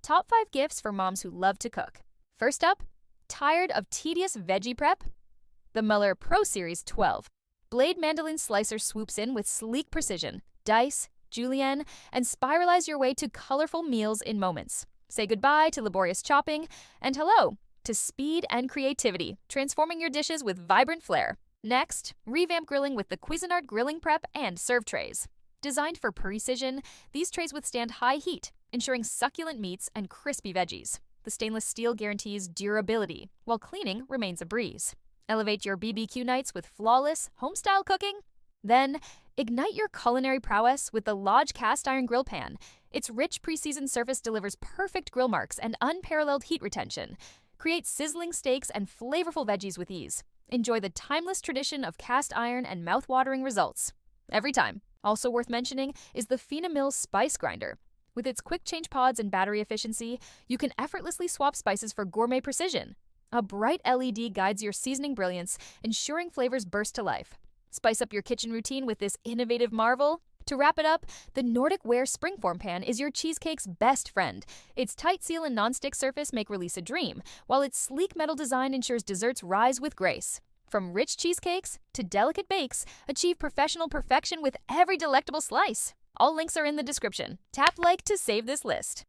Top 5 gifts for moms who love to cook. First up, tired of tedious veggie prep? The Mueller Pro Series 12. Blade Mandoline Slicer swoops in with sleek precision. Dice, julienne, and spiralize your way to colorful meals in moments. Say goodbye to laborious chopping, and hello to speed and creativity, transforming your dishes with vibrant flair. Next, revamp grilling with the Cuisinart grilling prep and serve trays. Designed for precision, these trays withstand high heat, ensuring succulent meats and crispy veggies. The stainless steel guarantees durability, while cleaning remains a breeze. Elevate your BBQ nights with flawless, home-style cooking. Then, ignite your culinary prowess with the Lodge cast iron grill pan. Its rich pre-seasoned surface delivers perfect grill marks and unparalleled heat retention. Create sizzling steaks and flavorful veggies with ease. Enjoy the timeless tradition of cast iron and mouth-watering results. Every time. Also worth mentioning is the FinaMill spice grinder. With its quick change pods and battery efficiency, you can effortlessly swap spices for gourmet precision. A bright LED guides your seasoning brilliance, ensuring flavors burst to life. Spice up your kitchen routine with this innovative marvel. To wrap it up, the Nordic Ware Springform pan is your cheesecake's best friend. Its tight seal and non-stick surface make release a dream, while its sleek metal design ensures desserts rise with grace. From rich cheesecakes to delicate bakes, achieve professional perfection with every delectable slice. All links are in the description. Tap like to save this list.